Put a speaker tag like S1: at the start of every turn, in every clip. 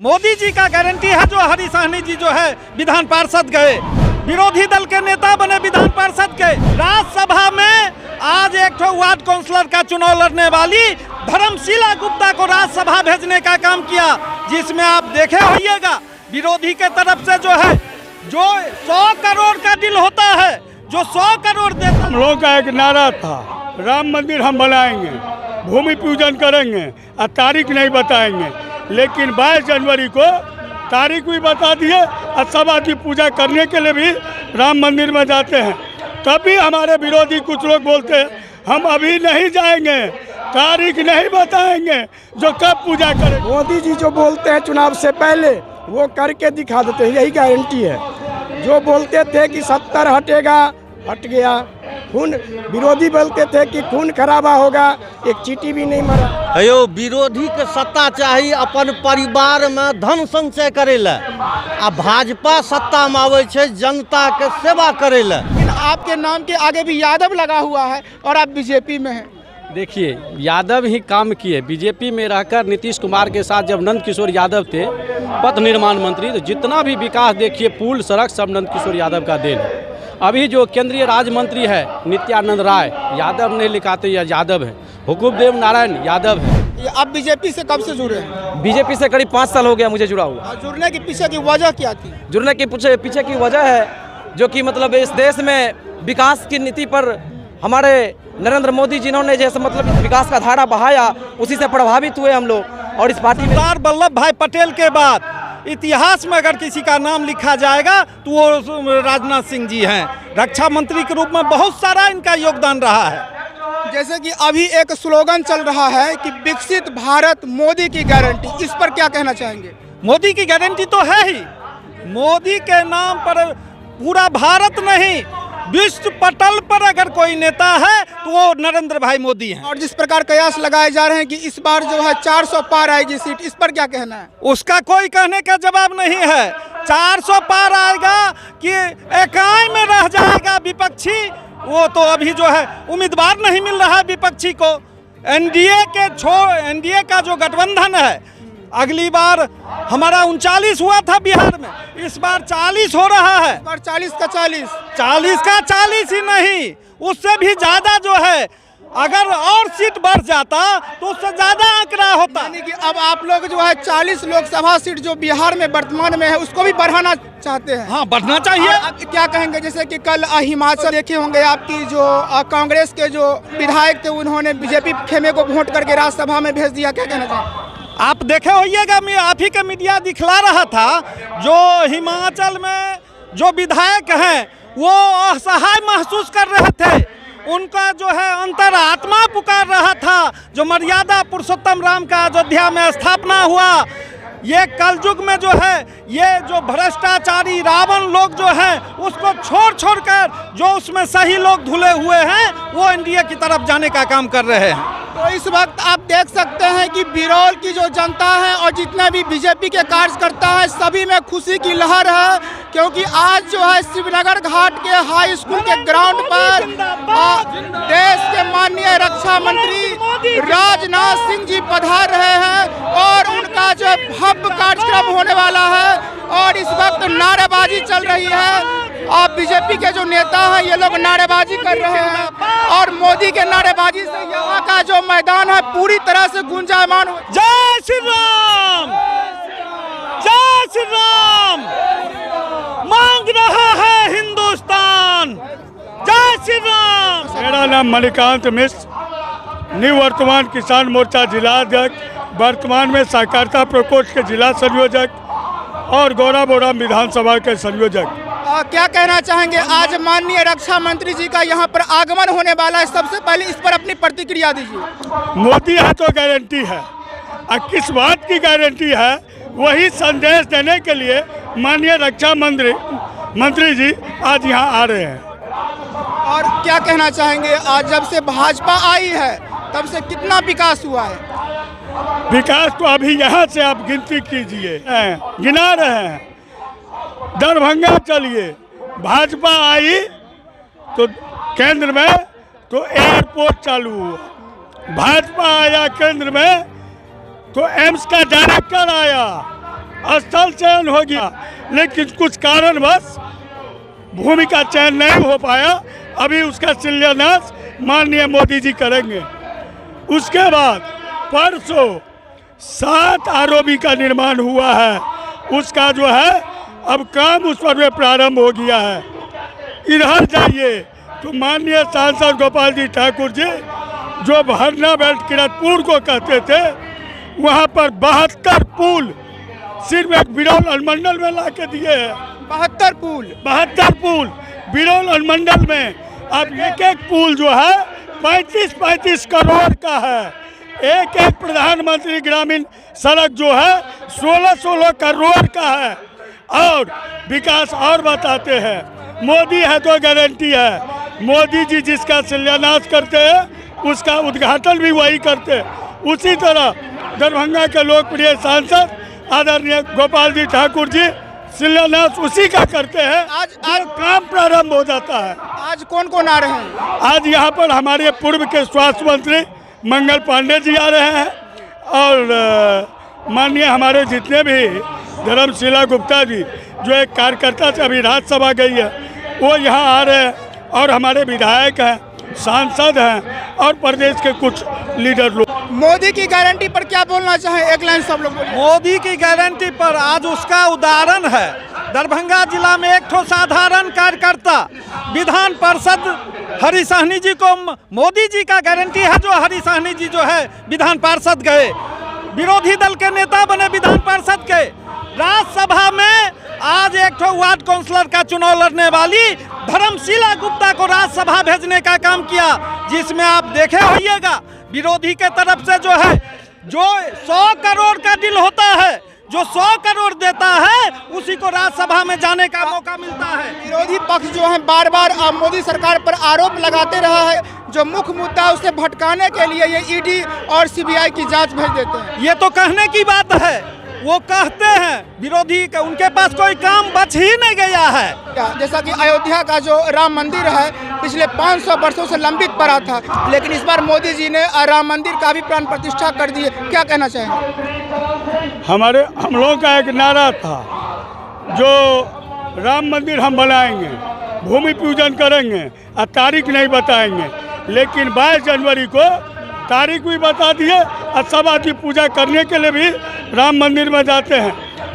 S1: मोदी जी का गारंटी है। जो हरी सहनी जी जो है विधान पार्षद गए, विरोधी दल के नेता बने विधान पार्षद के, राज्यसभा में आज एक वार्ड काउंसलर का चुनाव लड़ने वाली धर्मशीला गुप्ता को राज्यसभा भेजने का काम किया, जिसमें आप देखे होइएगा विरोधी के तरफ से जो है जो 100 करोड़ का डील होता है, जो 100 करोड़ देता।
S2: हम लोगों का एक नारा था, राम मंदिर हम बनाएंगे, भूमि पूजन करेंगे और तारीख नहीं बताएंगे, लेकिन 22 जनवरी को तारीख भी बता दिए और सब आदमी पूजा करने के लिए भी राम मंदिर में जाते हैं। तभी हमारे विरोधी कुछ लोग बोलते हैं हम अभी नहीं जाएंगे, तारीख नहीं बताएंगे जो कब पूजा करें।
S3: मोदी जी जो बोलते हैं चुनाव से पहले वो करके दिखा देते हैं, यही गारंटी है। जो बोलते थे कि 70 हटेगा, हट गया। खून विरोधी बोलते थे कि खून खराबा होगा, एक चीटी भी नहीं मरा।
S4: अयो विरोधी के सत्ता चाहिए अपन परिवार में धन संचय करे ला, आ भाजपा सत्ता में आवे छे जनता के सेवा करे ला।
S5: आपके नाम के आगे भी यादव लगा हुआ है और आप बीजेपी में हैं।
S6: देखिए, यादव ही काम किए। बीजेपी में रहकर नीतीश कुमार के साथ जब नंद किशोर यादव थे पथ निर्माण मंत्री, तो जितना भी विकास देखिए पुल सड़क सब नंद किशोर यादव का देन है। अभी जो केंद्रीय राज्य मंत्री है नित्यानंद राय, यादव नहीं लिखाते या यादव है। हुकुमदेव नारायण यादव है।
S5: आप बीजेपी से कब से जुड़े हैं?
S6: बीजेपी से करीब 5 साल हो गया मुझे जुड़ा हुआ।
S5: जुड़ने के पीछे की वजह क्या थी?
S6: जुड़ने के पीछे की वजह है जो कि मतलब इस देश में विकास की नीति पर हमारे नरेंद्र मोदी जिन्होंने जैसे मतलब विकास का धारा बहाया, उसी से प्रभावित हुए हम लोग। और इस पार्टी में
S1: सरदार वल्लभ भाई पटेल के बाद इतिहास में अगर किसी का नाम लिखा जाएगा तो वो राजनाथ सिंह जी हैं। रक्षा मंत्री के रूप में बहुत सारा इनका योगदान रहा है।
S5: जैसे कि अभी एक स्लोगन चल रहा है कि विकसित भारत मोदी की गारंटी, इस पर क्या कहना चाहेंगे?
S1: मोदी की गारंटी तो है ही। मोदी के नाम पर पूरा भारत नहीं, विश्व पटल पर अगर कोई नेता है तो वो नरेंद्र भाई मोदी हैं।
S5: और जिस प्रकार कयास लगाए जा रहे हैं कि इस बार जो है 400 पार आएगी सीट, इस पर क्या कहना है?
S1: उसका कोई कहने का जवाब नहीं है। 400 पार आएगा कि इकाई में रह जाएगा विपक्षी, वो तो अभी जो है उम्मीदवार नहीं मिल रहा है विपक्षी को। एनडीए का जो गठबंधन है, अगली बार हमारा 39 हुआ था बिहार में, इस बार 40 हो रहा है।
S5: इस बार 40 का 40,
S1: 40 का 40 ही नहीं, उससे भी ज्यादा जो है। अगर और सीट बढ़ जाता तो उससे ज्यादा आंकड़ा होता।
S5: यानी कि अब आप लोग जो है 40 लोकसभा सीट जो बिहार में वर्तमान में है उसको भी बढ़ाना चाहते हैं?
S1: हाँ, बढ़ना चाहिए।
S5: आप क्या कहेंगे, जैसे कि कल हिमाचल देखे होंगे आपकी जो कांग्रेस के जो विधायक थे उन्होंने बीजेपी खेमे को वोट करके राज्यसभा में भेज दिया, क्या कहना चाहिए?
S1: आप देखे होइएगा, मैं आप ही का मीडिया दिखला रहा था, जो हिमाचल में जो विधायक हैं वो असहाय महसूस कर रहे थे। उनका जो है अंतरात्मा पुकार रहा था। जो मर्यादा पुरुषोत्तम राम का अयोध्या में स्थापना हुआ, ये कलयुग में जो है ये जो भ्रष्टाचारी रावण लोग जो हैं उसको छोड़ कर जो उसमें सही लोग धुले हुए हैं वो एनडीए की तरफ जाने का काम कर रहे हैं।
S5: तो इस वक्त आप देख सकते हैं कि बिरौल की जो जनता है और जितने भी बीजेपी के कार्यकर्ता है सभी में खुशी की लहर है, क्योंकि आज जो है शिवनगर घाट के हाई स्कूल के ग्राउंड पर देश के माननीय रक्षा मंत्री राजनाथ सिंह जी पधार रहे हैं और उनका जो भव्य कार्यक्रम होने वाला है। और इस वक्त नारेबाजी चल रही है और बीजेपी के जो नेता हैं ये लोग नारेबाजी कर रहे हैं और मोदी के नारेबाजी से यहाँ का जो मैदान है पूरी तरह से गुंजायमान।
S1: जय श्री राम, जय श्री राम मांग रहा है हिंदुस्तान, जय श्री राम।
S2: मेरा नाम मणिकांत मिश्र, निवर्तमान किसान मोर्चा जिला अध्यक्ष, वर्तमान में सहकारिता प्रकोष्ठ के जिला संयोजक और गौराबोड़ा विधानसभा के संयोजक।
S5: क्या कहना चाहेंगे, आज माननीय रक्षा मंत्री जी का यहाँ पर आगमन होने वाला है, सबसे पहले इस पर अपनी प्रतिक्रिया दीजिए।
S2: मोदी है तो गारंटी है, और किस बात की गारंटी है वही संदेश देने के लिए माननीय रक्षा मंत्री जी आज यहाँ आ रहे हैं।
S5: और क्या कहना चाहेंगे, आज जब से भाजपा आई है तब से कितना विकास हुआ है?
S2: विकास तो अभी यहाँ से आप गिनती कीजिए, गिना रहे हैं। दरभंगा चलिए, भाजपा आई तो केंद्र में तो एयरपोर्ट चालू हुआ, भाजपा आया केंद्र में तो एम्स का डायरेक्टर आया, स्थल चयन हो गया, लेकिन कुछ कारणवश भूमि का चयन नहीं हो पाया। अभी उसका शिलान्यास माननीय मोदी जी करेंगे। उसके बाद परसों 7 आरओबी का निर्माण हुआ है, उसका जो है अब काम उस पर में प्रारंभ हो गया है। इधर जाइए तो माननीय सांसद गोपाल जी ठाकुर जी जो भरना बेल्ट किरतपुर को कहते थे, वहाँ पर 72 पुल सिर्फ एक बिरौल अनुमंडल में ला के दिए हैं।
S5: 72 पुल
S2: बिरौल अनुमंडल में। अब एक पुल जो है 35-35 करोड़ का है। एक प्रधानमंत्री ग्रामीण सड़क जो है 16-16 करोड़ का है। और विकास और बताते हैं, मोदी है तो गारंटी है। मोदी जी जिसका शिलान्यास करते हैं उसका उद्घाटन भी वही करते हैं। उसी तरह दरभंगा के लोकप्रिय सांसद आदरणीय गोपाल जी ठाकुर जी शिलान्यास उसी का करते हैं। आज काम प्रारंभ हो जाता है।
S5: आज कौन कौन आ रहे हैं?
S2: आज यहाँ पर हमारे पूर्व के स्वास्थ्य मंत्री मंगल पांडे जी आ रहे हैं और माननीय हमारे जितने भी धर्मशिला गुप्ता जी जो एक कार्यकर्ता से अभी राज्यसभा गई है वो यहाँ आ रहे हैं, और हमारे विधायक हैं, सांसद हैं और प्रदेश के कुछ लीडर लोग।
S5: मोदी की गारंटी पर क्या बोलना चाहें? एक लाइन सब लोग बोलिए।
S1: मोदी की गारंटी पर आज उसका उदाहरण है। दरभंगा जिला में एक ठो साधारण कार्यकर्ता विधान पार्षद हरि सहनी जी को मोदी जी का गारंटी है। जो हरि सहनी जी जो है विधान पार्षद गए, विरोधी दल के नेता बने विधान पार्षद के, राज्यसभा में आज एक ठो वार्ड काउंसलर का चुनाव लड़ने वाली धर्मशिला गुप्ता को राज्यसभा भेजने का काम किया, जिसमें आप देखे होइएगा विरोधी के तरफ से जो है जो 100 करोड़ का डील होता है, जो 100 करोड़ देता है उसी को राज्यसभा में जाने का मौका मिलता है।
S5: विरोधी पक्ष जो है बार बार मोदी सरकार पर आरोप लगाते रहा है, जो मुख्य मुद्दा है उसे भटकाने के लिए ये ईडी और सीबीआई की जांच भेज देते हैं।
S1: ये तो कहने की बात है, वो कहते हैं विरोधी का, उनके पास कोई काम बच ही नहीं गया है।
S5: जैसा कि अयोध्या का जो राम मंदिर है पिछले 500 वर्षों से लंबित पड़ा था, लेकिन इस बार मोदी जी ने राम मंदिर का भी प्राण प्रतिष्ठा कर दी है। क्या कहना चाहेंगे?
S2: हम लोगों का एक नारा था, जो राम मंदिर हम बनाएंगे, भूमि पूजन करेंगे और तारीख नहीं बताएंगे, लेकिन 22 जनवरी को तारीख भी बता दिए और सब आदमी पूजा करने के लिए भी राम मंदिर में जाते हैं।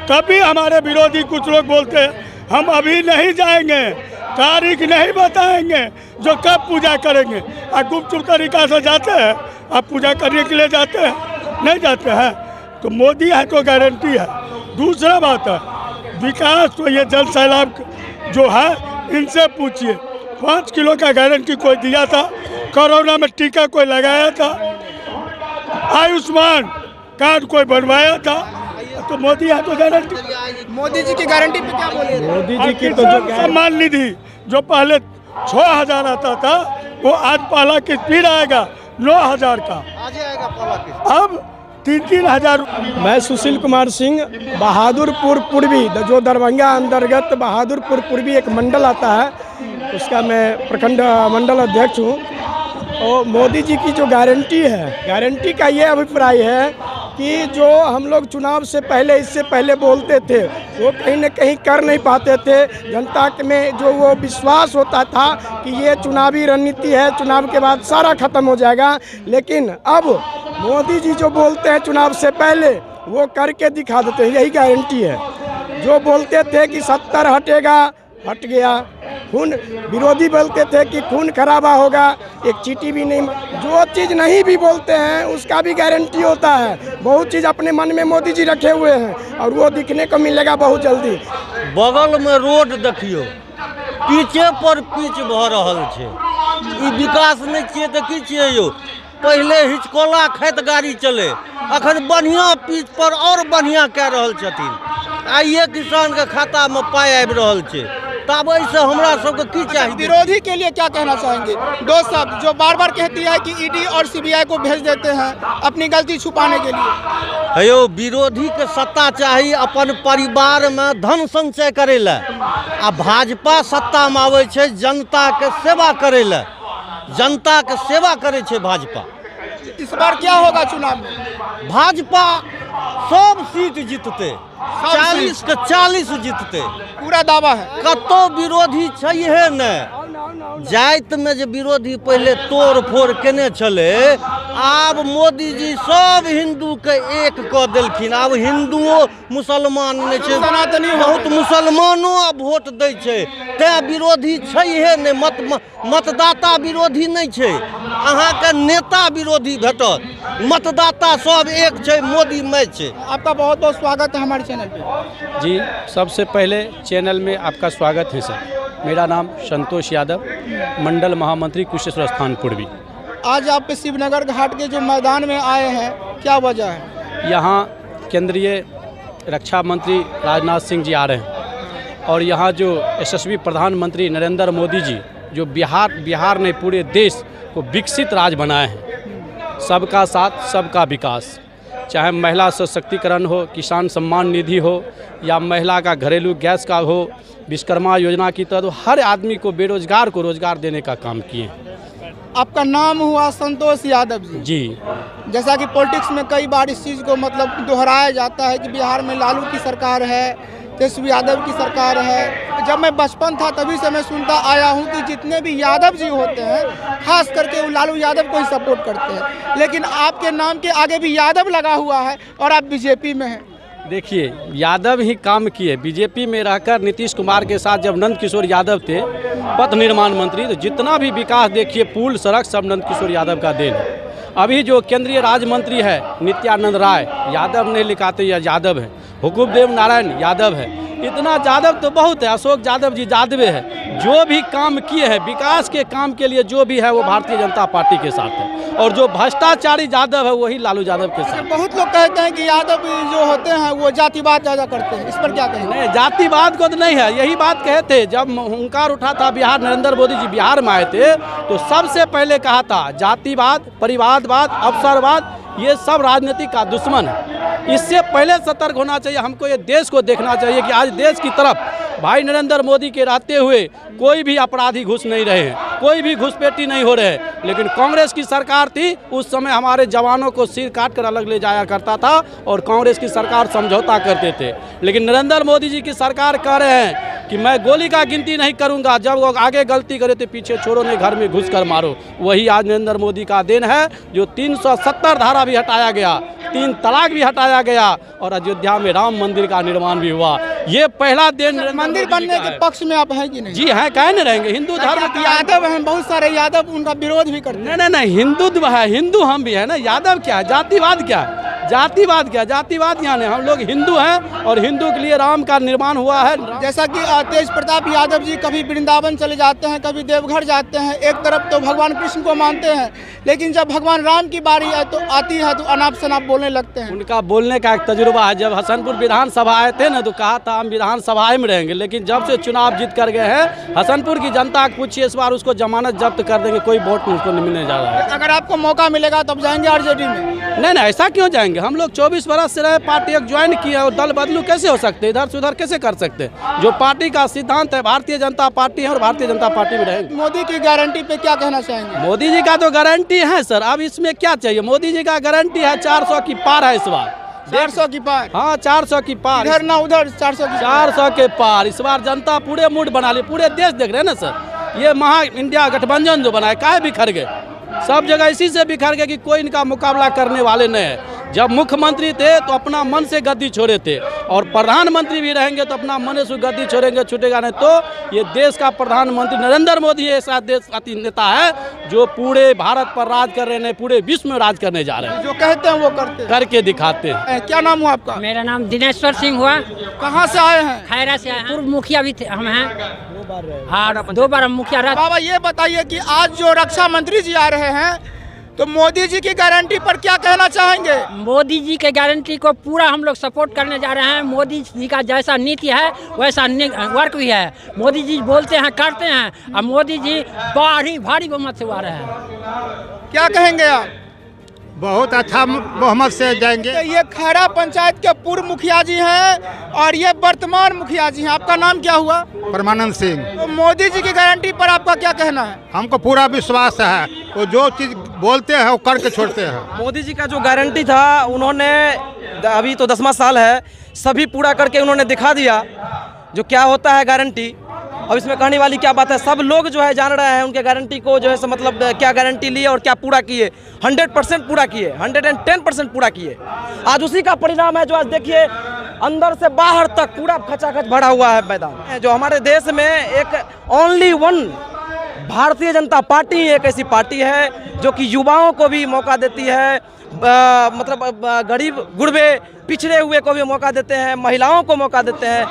S2: तभी हमारे विरोधी कुछ लोग बोलते हैं हम अभी नहीं जाएंगे, तारीख नहीं बताएंगे, जो कब पूजा करेंगे। और गुप्त तरीका से जाते हैं, आप पूजा करने के लिए जाते हैं, नहीं जाते हैं। तो मोदी है तो गारंटी है। दूसरा बात है विकास, तो ये जल सैलाब जो है इनसे पूछिए, 5 किलो का गारंटी कोई दिया था, कोरोना में टीका कोई लगाया था, आयुष्मान कार्ड कोई बनवाया था, तो मोदी है तो गारंटी।
S5: मोदी जी की गारंटी पे क्या बोले?
S3: मोदी जी की तो जो
S2: सम्मान निधि जो पहले 6,000 आता था वो आज पहला किस्त फिर आएगा 9,000 का, अब 3-3
S3: मैं सुशील कुमार सिंह, बहादुरपुर पूर्वी, जो दरभंगा अंतर्गत बहादुरपुर पूर्वी एक मंडल आता है, उसका मैं प्रखंड मंडल अध्यक्ष हूँ। और मोदी जी की जो गारंटी है, गारंटी का ये अभिप्राय है कि जो हम लोग चुनाव से पहले, इससे पहले बोलते थे, वो कहीं न कहीं कर नहीं पाते थे। जनता में जो वो विश्वास होता था कि ये चुनावी रणनीति है, चुनाव के बाद सारा खत्म हो जाएगा। लेकिन अब मोदी जी जो बोलते हैं चुनाव से पहले, वो करके दिखा देते हैं, यही गारंटी है। जो बोलते थे कि 70 हटेगा, हट गया। खून, विरोधी बोलते थे कि खून खराबा होगा, एक चीटी भी नहीं। जो चीज़ नहीं भी बोलते हैं उसका भी गारंटी होता है। बहुत चीज़ अपने मन में मोदी जी रखे हुए हैं और वो दिखने को मिलेगा बहुत जल्दी।
S4: बगल में रोड देखियो, पीछे पर पीच भ रहल छै। ई विकास नहीं छियै तऽ की छियै यौ? पहले हिचकोला खैत गाड़ी चले, अखन बढ़िया पीच पर और बढ़िया कह रहल छथिन। आइए किसान के खाता में पाई आबि रहल छै, तब ऐसे हमरा सबके की चाहिए?
S5: विरोधी के लिए क्या कहना चाहेंगे? दो शब्द जो बार बार कहती है कि ईडी और सीबीआई को भेज देते हैं अपनी गलती छुपाने के लिए।
S4: हेयो, विरोधी के सत्ता चाहिए अपन परिवार में धन संचय करे ला, आ भाजपा सत्ता में आवे छै जनता के सेवा करे ला। जनता के सेवा करे छै भाजपा।
S5: इस बार क्या होगा चुनाव में?
S4: भाजपा सब सीट जीतते, 40 के 40 जीतते।
S5: पूरा दावा है।
S4: कतो विरोधी छैहे ने। जाति में जो विरोधी पहले तोड़ फोड़ केने छले, आब मोदी जी सब हिंदू के एक कऽ देलखिन। आब हिंदुओ मुसलमान नहीं छै,
S5: सनातनी
S4: बहुत मुसलमानो आब वोट दै छै। तें विरोधी छैहे ने, मतदाता विरोधी नहीं छै, अहाँ के नेता विरोधी भेटत। मतदाता सब एक छै, मोदी में छै।
S5: आपका बहुत बहुत स्वागत है हमारे चैनल पे।
S6: जी, सबसे पहले चैनल में आपका स्वागत है सर। मेरा नाम संतोष यादव, मंडल महामंत्री कुशेश्वर स्थान पूर्वी।
S5: आज आप शिवनगर घाट के जो मैदान में आए हैं, क्या वजह है?
S6: यहाँ केंद्रीय रक्षा मंत्री राजनाथ सिंह जी आ रहे हैं और यहाँ जो यशस्वी प्रधानमंत्री नरेंद्र मोदी जी जो बिहार ने पूरे देश को विकसित राज्य बनाए हैं। सबका साथ सबका विकास, चाहे महिला सशक्तिकरण हो, किसान सम्मान निधि हो, या महिला का घरेलू गैस का हो, विश्वकर्मा योजना की तरह हर आदमी को, बेरोजगार को रोजगार देने का काम किए हैं।
S5: आपका नाम हुआ संतोष यादव जी।
S6: जी,
S5: जैसा कि पॉलिटिक्स में कई बार इस चीज़ को मतलब दोहराया जाता है कि बिहार में लालू की सरकार है, तेजस्वी यादव की सरकार है। जब मैं बचपन था तभी से मैं सुनता आया हूँ कि जितने भी यादव जी होते हैं, खास करके वो लालू यादव को ही सपोर्ट करते हैं। लेकिन आपके नाम के आगे भी यादव लगा हुआ है और आप बीजेपी में हैं।
S6: देखिए, यादव ही काम किए। बीजेपी में रहकर नीतीश कुमार के साथ जब नंद किशोर यादव थे पथ निर्माण मंत्री, तो जितना भी विकास देखिए, पुल सड़क सब नंद किशोर यादव का देन है। अभी जो केंद्रीय राज्य मंत्री है नित्यानंद राय, यादव नहीं लिखाते, या यादव है। हुकुमदेव नारायण यादव है। इतना यादव तो बहुत है। अशोक यादव जी यादव है। जो भी काम किए हैं विकास के काम के लिए, जो भी है वो भारतीय जनता पार्टी के साथ है, और जो भ्रष्टाचारी यादव है वही लालू यादव के साथ।
S5: बहुत लोग कहते हैं कि यादव जो होते हैं वो जातिवाद ज़्यादा करते हैं, इस पर क्या कहेंगे?
S6: नहीं, जातिवाद को तो नहीं है। यही बात कहे थे जब हुंकार उठा था बिहार, नरेंद्र मोदी जी बिहार में आए थे तो सबसे पहले कहा था जातिवाद, परिवारवाद, अवसरवाद ये सब राजनीति का दुश्मन है। इससे पहले सतर्क होना चाहिए। हमको ये देश को देखना चाहिए कि आज देश की तरफ भाई नरेंद्र मोदी के रहते हुए कोई भी अपराधी घुस नहीं रहे हैं, कोई भी घुसपैठी नहीं हो रहे हैं। लेकिन कांग्रेस की सरकार थी, उस समय हमारे जवानों को सिर काट कर अलग ले जाया करता था और कांग्रेस की सरकार समझौता करते थे। लेकिन नरेंद्र मोदी जी की सरकार कह रहे हैं कि मैं गोली का गिनती नहीं करूंगा, जब वो आगे गलती करे तो पीछे छोड़ो, नहीं घर में घुस कर मारो। वही आज नरेंद्र मोदी का देन है। जो 370 धारा भी हटाया गया, 3 तलाक भी हटाया गया और अयोध्या में राम मंदिर का निर्माण भी हुआ। ये पहला देन
S5: मंदिर बनने के पक्ष में आप हैं कि नहीं?
S6: जी हैं, कहे नहीं रहेंगे। हिंदू धर्म की
S5: यादव हैं, बहुत सारे यादव उनका विरोध भी करते हैं।
S6: नहीं, हिंदुत्व है, हिंदू हम भी है ना। यादव क्या है? जातिवाद क्या है? जातिवाद क्या? जातिवाद यहाँ नहीं, हम लोग हिंदू हैं और हिंदू के लिए राम का निर्माण हुआ है।
S5: जैसा कि तेज प्रताप यादव जी कभी वृंदावन चले जाते हैं, कभी देवघर जाते हैं। एक तरफ तो भगवान कृष्ण को मानते हैं, लेकिन जब भगवान राम की बारी है तो आती है तो अनाप शनाप बोलने लगते हैं।
S6: उनका बोलने का एक तजुर्बा है। जब हसनपुर विधानसभा आए थे ना तो कहा था हम विधानसभा में रहेंगे, लेकिन जब से चुनाव जीत कर गए हैं, हसनपुर की जनता को पूछिए, इस बार उसको जमानत जब्त कर देंगे, कोई वोट उसको नहीं मिलने जा रहा है।
S5: अगर आपको मौका मिलेगा तब जाएंगे आरजेडी में?
S6: नहीं, ऐसा क्यों जाएंगे? हम लोग 24 बरस से रहे, पार्टी एक ज्वाइन किया और दल बदलू कैसे हो सकते? इधर से उधर कैसे कर सकते? जो पार्टी का सिद्धांत है, भारतीय जनता पार्टी है और भारतीय जनता पार्टी में रहेंगे।
S5: मोदी की गारंटी पे क्या कहना चाहेंगे?
S6: मोदी जी का तो गारंटी है सर, अब इसमें क्या चाहिए? मोदी जी का गारंटी है 400 की पार है इस बार।
S5: 400 की पार?
S6: हाँ, 400 की पार,
S5: इधर ना उधर 400
S6: के पार। इस बार जनता पूरे मूड बना ली, पूरे देश देख रहे हैं ना सर। ये महा इंडिया गठबंधन जो बनाए, काहे बिखर गए? सब जगह इसी से बिखर गए कि कोई इनका मुकाबला करने वाले नहीं है। जब मुख्यमंत्री थे तो अपना मन से गद्दी छोड़े थे, और प्रधानमंत्री भी रहेंगे तो अपना मन से गद्दी छोड़ेंगे, छूटेगा नहीं। तो ये देश का प्रधानमंत्री नरेंद्र मोदी ऐसा देश नेता है जो पूरे भारत पर राज कर रहे हैं, पूरे विश्व में राज करने जा रहे हैं।
S5: जो कहते हैं वो करके दिखाते
S6: हैं।
S5: क्या नाम हुआ आपका?
S7: मेरा नाम दिनेश्वर सिंह हुआ।
S5: कहाँ से आए हैं?
S7: खैरा से आए हैं। पूर्व मुखिया भी थे हम हैं। हाँ, 2 बार हम मुखिया रहे।
S5: बाबा ये बताइए कि आज जो रक्षा मंत्री जी आ रहे हैं तो मोदी जी की गारंटी पर क्या कहना चाहेंगे?
S7: मोदी जी के गारंटी को पूरा हम लोग सपोर्ट करने जा रहे हैं। मोदी जी का जैसा नीति है वैसा वर्क भी है। मोदी जी बोलते हैं करते हैं, और मोदी जी भारी बहुमत से आ रहे हैं।
S5: क्या कहेंगे आप?
S8: बहुत अच्छा बहुमत से जाएंगे।
S5: ये खैरा पंचायत के पूर्व मुखिया जी हैं और ये वर्तमान मुखिया जी हैं। आपका नाम क्या हुआ?
S8: परमानंद सिंह।
S5: तो मोदी जी की गारंटी पर आपका क्या कहना है?
S8: हमको पूरा विश्वास है, वो जो चीज़ बोलते हैं वो करके छोड़ते हैं।
S9: मोदी जी का जो गारंटी था उन्होंने, अभी तो 10वां साल है, सभी पूरा करके उन्होंने दिखा दिया जो क्या होता है गारंटी। अब इसमें कहने वाली क्या बात है, सब लोग जो है जान रहे हैं उनके गारंटी को, जो है मतलब क्या गारंटी लिए और क्या पूरा किए। 100% पूरा किए, 110% पूरा किए। आज उसी का परिणाम है जो आज देखिए अंदर से बाहर तक पूरा खचाखच भरा हुआ है मैदान। जो हमारे देश में एक only one Bharatiya Janata party एक ऐसी पार्टी है जो कि युवाओं को भी मौका देती है, मतलब गरीब गुरबे पिछड़े हुए को भी मौका देते हैं, महिलाओं को मौका देते हैं।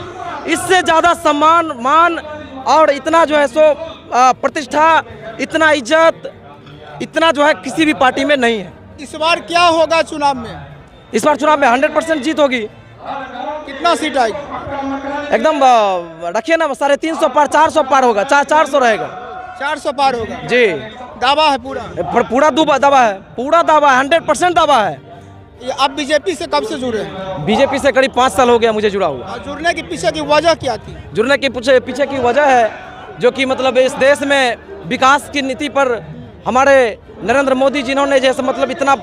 S9: इससे ज़्यादा सम्मान, मान और इतना जो है सो प्रतिष्ठा, इतना इज्जत, इतना जो है किसी भी पार्टी में नहीं है।
S5: इस बार क्या होगा चुनाव में?
S9: इस बार चुनाव में 100% जीत होगी।
S5: कितना सीट आएगी?
S9: एकदम रखिए ना, 350 पार, 400 पार होगा, 400 रहेगा।
S5: 400 पार होगा
S9: जी।
S5: दावा है पूरा?
S9: पूरा दावा है, पूरा दावा है, 100% दावा है।
S5: ये आप बीजेपी से कब से जुड़े हैं?
S9: बीजेपी से करीब 5 साल हो गया मुझे जुड़ा हुआ।
S5: जुड़ने के पीछे की वजह क्या थी?
S9: जुड़ने के पीछे की वजह है जो कि मतलब इस देश में विकास की नीति पर हमारे नरेंद्र मोदी जिन्होंने जैसे मतलब इतना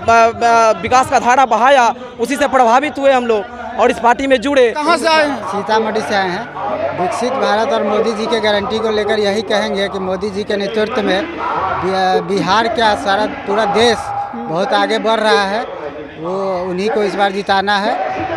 S9: विकास का धारा बहाया, उसी से प्रभावित हुए हम लोग और इस पार्टी में जुड़े।
S5: कहाँ से आए हैं?
S10: सीतामढ़ी से आए हैं। विकसित भारत और मोदी जी के गारंटी को लेकर यही कहेंगे कि मोदी जी के नेतृत्व में बिहार का सारा पूरा देश बहुत आगे बढ़ रहा है। वो उन्हीं को इस बार जिताना है।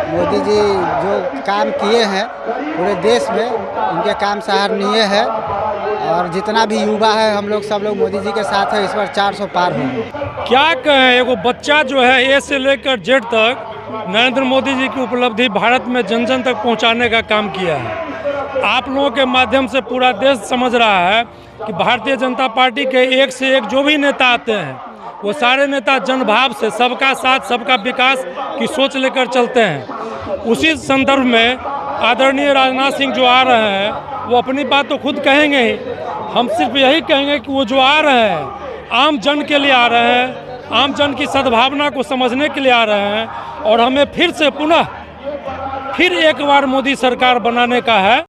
S10: मोदी जी जो काम किए हैं पूरे देश में, उनके काम सराहनीय है और जितना भी युवा है हम लोग सब लोग मोदी जी के साथ है। इस बार 400 पार होंगे।
S11: क्या कहें, एगो बच्चा जो है ए से लेकर जेड तक नरेंद्र मोदी जी की उपलब्धि भारत में जन जन तक पहुंचाने का काम किया है। आप लोगों के माध्यम से पूरा देश समझ रहा है कि भारतीय जनता पार्टी के एक से एक जो भी नेता आते हैं वो सारे नेता जनभाव से सबका साथ सबका विकास की सोच लेकर चलते हैं। उसी संदर्भ में आदरणीय राजनाथ सिंह जो आ रहे हैं वो अपनी बात तो खुद कहेंगे ही, हम सिर्फ यही कहेंगे कि वो जो आ रहे हैं आम जन के लिए आ रहे हैं, आम जन की सद्भावना को समझने के लिए आ रहे हैं और हमें फिर से पुनः एक बार मोदी सरकार बनाने का है।